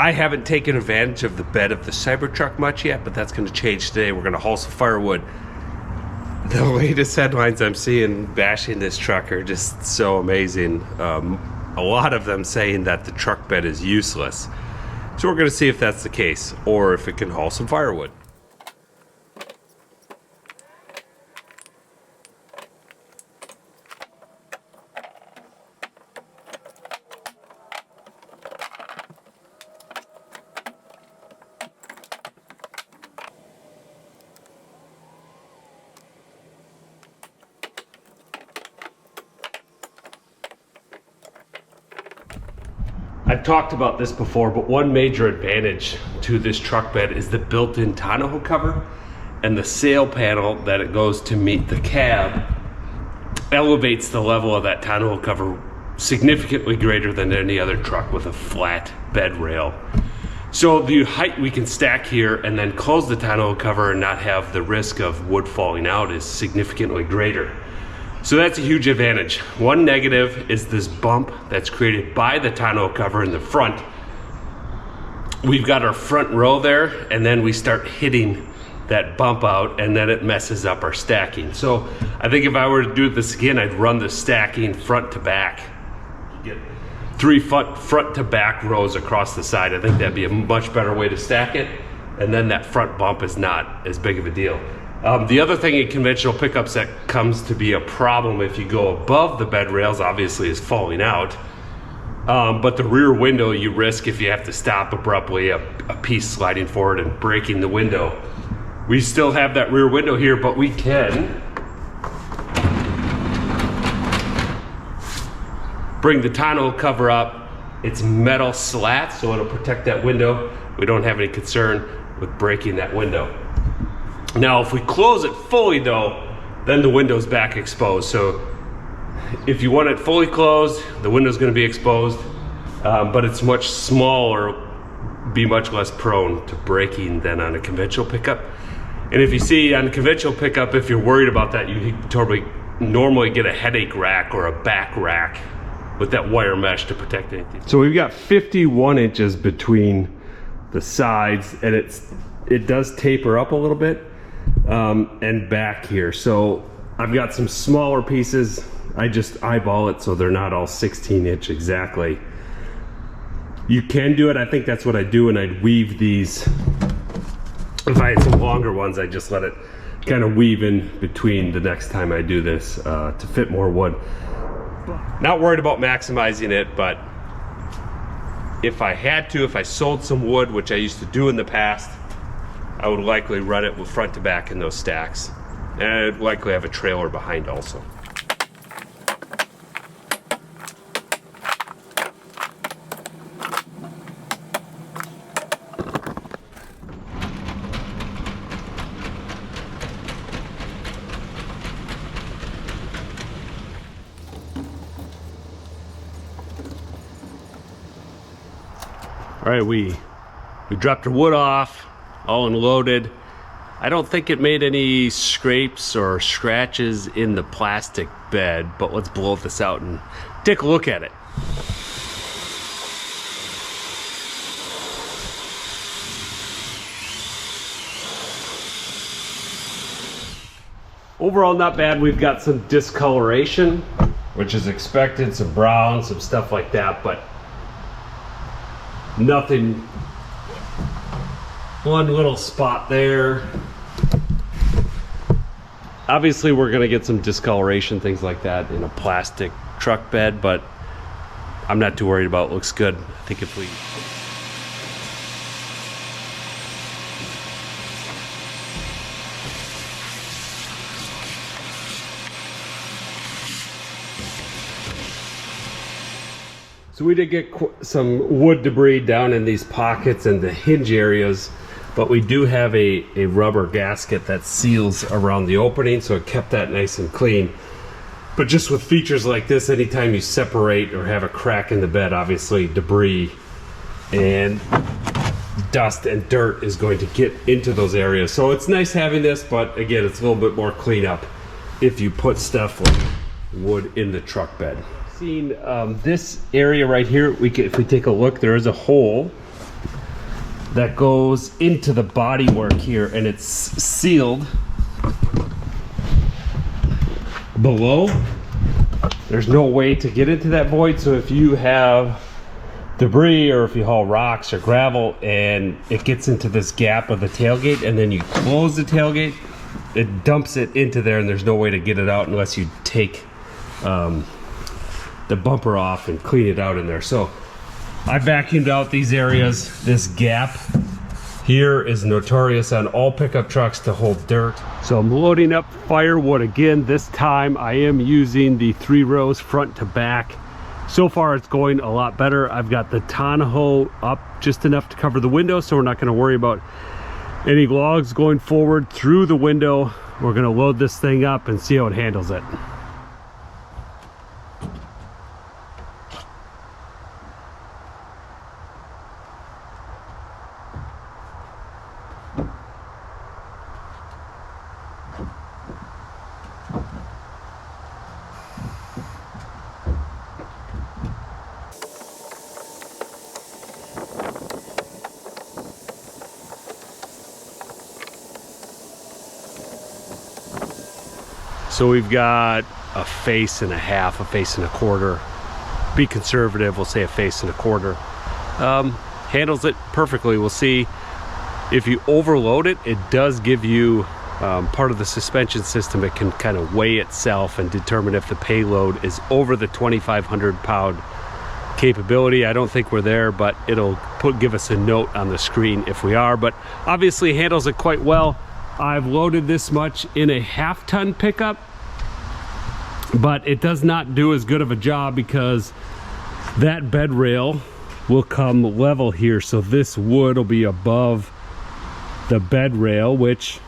I haven't taken advantage of the bed of the Cybertruck much yet, but that's going to change today. We're going to haul some firewood. The latest headlines I'm seeing bashing this truck are just so amazing. A lot of them saying that the truck bed is useless. So we're going to see if that's the case, or if it can haul some firewood. I've talked about this before, but one major advantage to this truck bed is the built-in tonneau cover and the sail panel that it goes to meet the cab elevates the level of that tonneau cover significantly greater than any other truck with a flat bed rail. So the height we can stack here and then close the tonneau cover and not have the risk of wood falling out is significantly greater. So that's a huge advantage. One negative is this bump that's created by the tonneau cover in the front. We've got our front row there, and then we start hitting that bump out, and then it messes up our stacking. So I think if I were to do this again, I'd run the stacking front to back. Get 3 front to back rows across the side. I think that'd be a much better way to stack it, and then that front bump is not as big of a deal. The other thing in conventional pickups that comes to be a problem if you go above the bed rails, obviously, is falling out. But the rear window, you risk if you have to stop abruptly, a piece sliding forward and breaking the window. We still have that rear window here, but we can bring the tonneau cover up. It's metal slat, so it'll protect that window. We don't have any concern with breaking that window. Now, if we close it fully though, then the window's back exposed. So if you want it fully closed, the window's gonna be exposed, but it's much smaller, be much less prone to breaking than on a conventional pickup. And if you see on a conventional pickup, if you're worried about that, you totally normally get a headache rack or a back rack with that wire mesh to protect anything. So we've got 51 inches between the sides, and it does taper up a little bit. And back here, so I've got some smaller pieces. I just eyeball it so they're not all 16-inch exactly. You can do it. I think that's what I do, and I'd weave these. If I had some longer ones, I'd just let it kind of weave in between the next time I do this to fit more wood. Not worried about maximizing it, but if I had to, if I sold some wood, which I used to do in the past, I would likely run it with front to back in those stacks. And I'd likely have a trailer behind also. All right, we dropped our wood off, all unloaded. I don't think it made any scrapes or scratches in the plastic bed, but let's blow this out and take a look at it. Overall, not bad. We've got some discoloration, which is expected, some brown, some stuff like that, but nothing. One little spot there. Obviously, we're gonna get some discoloration, things like that in a plastic truck bed, but I'm not too worried about it. Looks good. I think if we So we did get some wood debris down in these pockets and the hinge areas, but we do have a rubber gasket that seals around the opening, so it kept that nice and clean. But just with features like this, anytime you separate or have a crack in the bed, obviously debris and dust and dirt is going to get into those areas. So it's nice having this, but again, it's a little bit more cleanup if you put stuff like wood in the truck bed. Seeing this area right here, if we take a look, there is a hole that goes into the bodywork here, and it's sealed below. There's no way to get into that void, so if you have debris or if you haul rocks or gravel and it gets into this gap of the tailgate and then you close the tailgate, it dumps it into there and there's no way to get it out unless you take the bumper off and clean it out in there. So I vacuumed out these areas. This gap here is notorious on all pickup trucks to hold dirt. So I'm loading up firewood again. This time I am using the 3 rows front to back. So far it's going a lot better. I've got the tonneau up just enough to cover the window, so we're not going to worry about any logs going forward through the window. We're going to load this thing up and see how it handles it. So we've got a face and a half, a face and a quarter. Be conservative, we'll say a face and a quarter. Handles it perfectly. We'll see if you overload it, it does give you part of the suspension system. It can kind of weigh itself and determine if the payload is over the 2,500 pound capability. I don't think we're there, but it'll give us a note on the screen if we are, but obviously handles it quite well. I've loaded this much in a half-ton pickup, but it does not do as good of a job because that bed rail will come level here. So this wood will be above the bed rail, which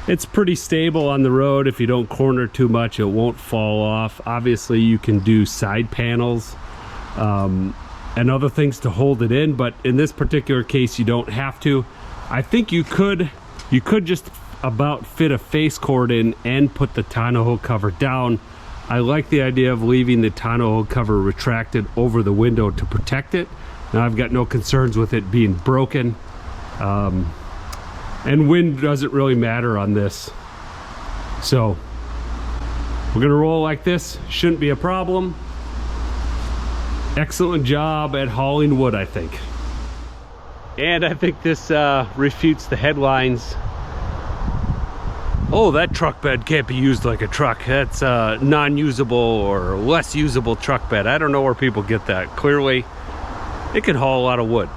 it's pretty stable on the road. If you don't corner too much, it won't fall off. Obviously you can do side panels and other things to hold it in, but in this particular case you don't have to. I think you could just about fit a face cord in and put the tonneau cover down. I like the idea of leaving the tonneau cover retracted over the window to protect it. Now I've got no concerns with it being broken, and wind doesn't really matter on this. So we're gonna roll like this. Shouldn't be a problem. Excellent job at hauling wood, I think. And I think this refutes the headlines. Oh, that truck bed can't be used like a truck. That's a non-usable or less usable truck bed. I don't know where people get that. Clearly, it can haul a lot of wood.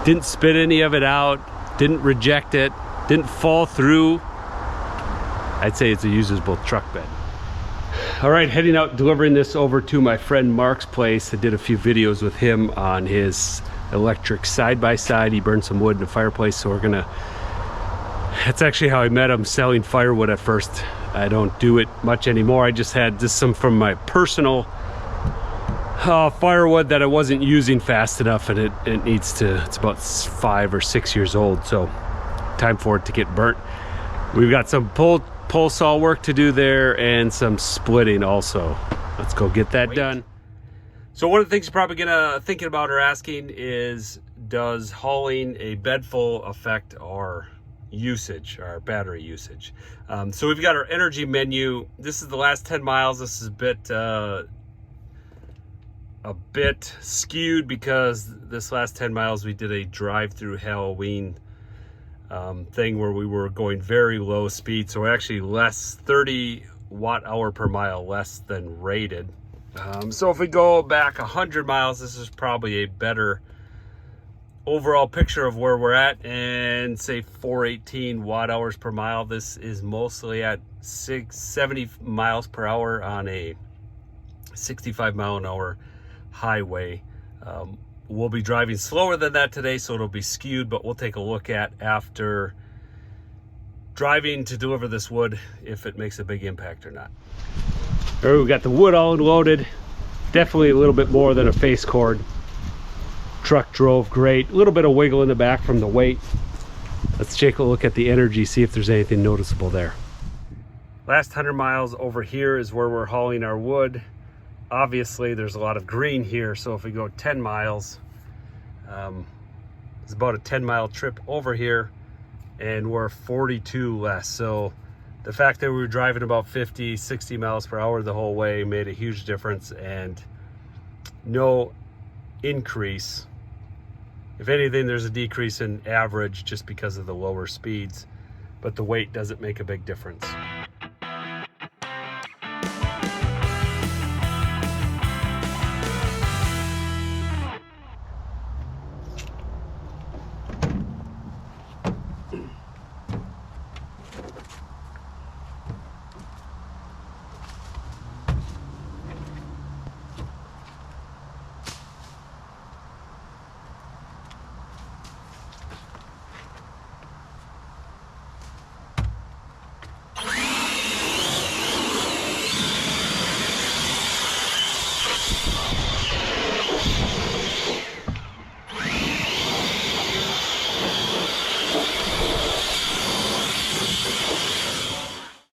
Didn't spit any of it out, didn't reject it, didn't fall through. I'd say it's a usable truck bed. All right, heading out, delivering this over to my friend Mark's place. I did a few videos with him on his electric side-by-side. He burned some wood in a fireplace, so we're gonna, that's actually how I met him, selling firewood at first. I don't do it much anymore. I just had just some from my personal firewood that I wasn't using fast enough, and it needs to, it's about 5 or 6 years old, so time for it to get burnt. We've got some pole saw work to do there and some splitting also. Let's go get that done. So one of the things you're probably thinking about or asking is, does hauling a bed full affect our usage, our battery usage? So we've got our energy menu. This is the last 10 miles. This is a bit skewed because this last 10 miles we did a drive-through Halloween thing where we were going very low speed, so we're actually less, 30 watt-hour per mile less than rated. So if we go back 100 miles, this is probably a better overall picture of where we're at, and say 418 watt-hours per mile. This is mostly at 70 miles per hour on a 65 mile an hour highway. We'll be driving slower than that today, so it'll be skewed, but we'll take a look at after driving to deliver this wood if it makes a big impact or not. All right, we got the wood all unloaded. Definitely a little bit more than a face cord. Truck drove great. A little bit of wiggle in the back from the weight. Let's take a look at the energy, see if there's anything noticeable there. Last 100 miles over here is where we're hauling our wood. Obviously there's a lot of green here, so if we go 10 miles, It's about a 10-mile trip over here, and we're 42 less. So the fact that we were driving about 50, 60 miles per hour the whole way made a huge difference, and no increase. If anything, there's a decrease in average just because of the lower speeds, but the weight doesn't make a big difference.